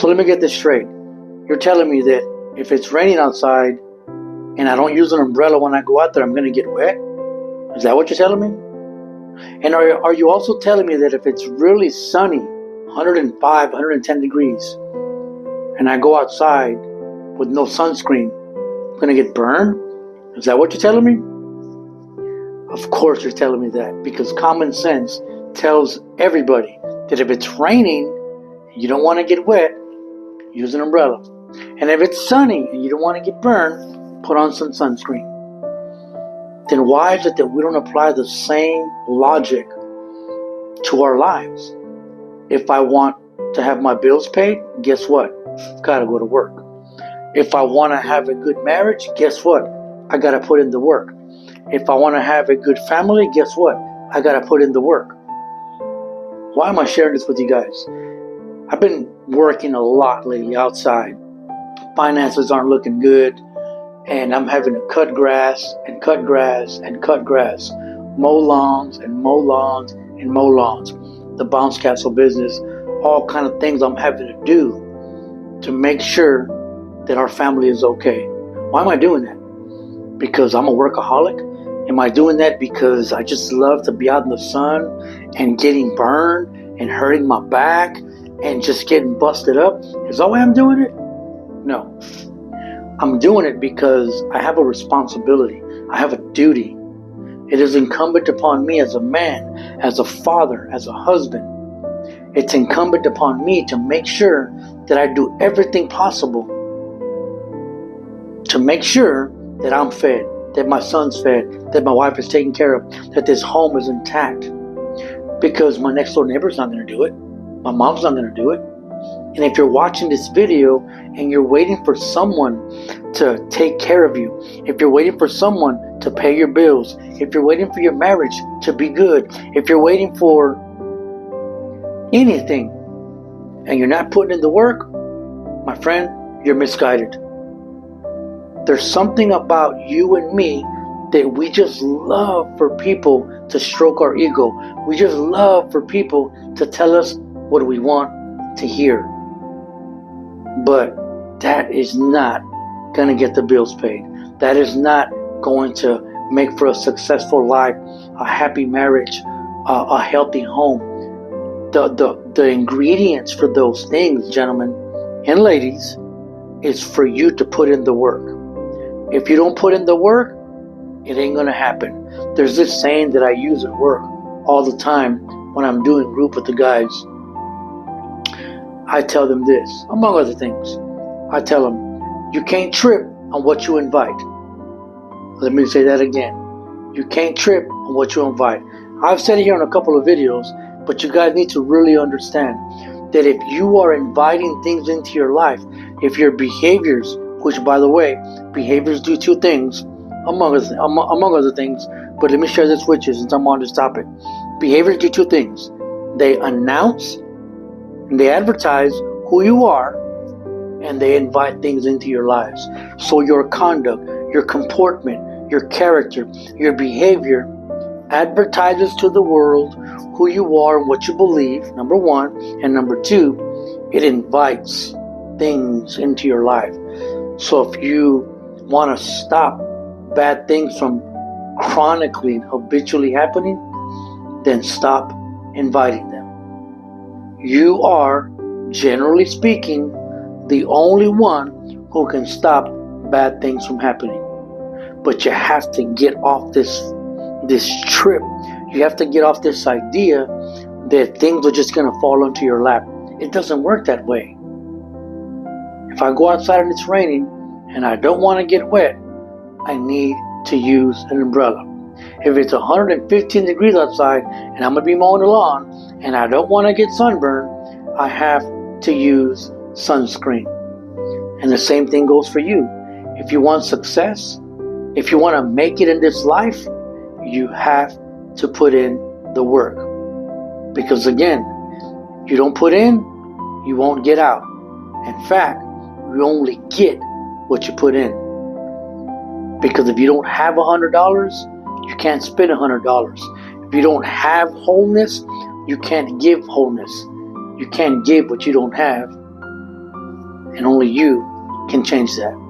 So let me get this straight. You're telling me that if it's raining outside and I don't use an umbrella when I go out there, I'm going to get wet? Is that what you're telling me? And are you also telling me that if it's really sunny, 105, 110 degrees, and I go outside with no sunscreen, I'm going to get burned? Is that what you're telling me? Of course you're telling me that, because common sense tells everybody that if it's raining and you don't want to get wet, use an umbrella. And if it's sunny and you don't want to get burned, put on some sunscreen. Then why is it that we don't apply the same logic to our lives? If I want to have my bills paid, guess what? Gotta go to work. If I want to have a good marriage, guess what? I gotta put in the work. If I want to have a good family, guess what? I gotta put in the work. Why am I sharing this with you guys? I've been working a lot lately outside. Finances aren't looking good, and I'm having to cut grass and cut grass and cut grass, mow lawns and mow lawns and mow lawns. The bounce castle business, all kind of things I'm having to do to make sure that our family is okay. Why am I doing that? Because I'm a workaholic? Am I doing that because I just love to be out in the sun and getting burned and hurting my back and just getting busted up? Is that why I'm doing it? No. I'm doing it because I have a responsibility. I have a duty. It is incumbent upon me as a man, as a father, as a husband. It's incumbent upon me to make sure that I do everything possible to make sure that I'm fed, that my son's fed, that my wife is taken care of, that this home is intact. Because my next door neighbor's not going to do it. My mom's not going to do it. And if you're watching this video and you're waiting for someone to take care of you, if you're waiting for someone to pay your bills, if you're waiting for your marriage to be good, if you're waiting for anything and you're not putting in the work, my friend, you're misguided. There's something about you and me that we just love for people to stroke our ego. We just love for people to tell us what we want to hear. But that is not going to get the bills paid. That is not going to make for a successful life, a happy marriage, a healthy home. The ingredients for those things, gentlemen and ladies, is for you to put in the work. If you don't put in the work, it ain't going to happen. There's this saying that I use at work all the time when I'm doing group with the guys. I tell them this, among other things. I tell them, you can't trip on what you invite. Let me say that again. You can't trip on what you invite. I've said it here in a couple of videos, but you guys need to really understand that if you are inviting things into your life, if your behaviors, which by the way, behaviors do two things, among other things, but let me share this with you since I'm on this topic. Behaviors do two things. They announce and they advertise who you are, and they invite things into your lives. So your conduct, your comportment, your character, your behavior advertises to the world who you are and what you believe, number one. And number two, it invites things into your life. So if you want to stop bad things from chronically and habitually happening, then stop inviting them. You are, generally speaking, the only one who can stop bad things from happening. But you have to get off this trip. You have to get off this idea that things are just going to fall into your lap. It doesn't work that way. If I go outside and it's raining and I don't want to get wet, I need to use an umbrella. If it's 115 degrees outside and I'm going to be mowing the lawn and I don't want to get sunburned, I have to use sunscreen. And the same thing goes for you. If you want success, if you want to make it in this life, you have to put in the work. Because again, you don't put in, you won't get out. In fact, you only get what you put in. Because if you don't have $100, you can't spend $100. If you don't have wholeness, you can't give wholeness. You can't give what you don't have. And only you can change that.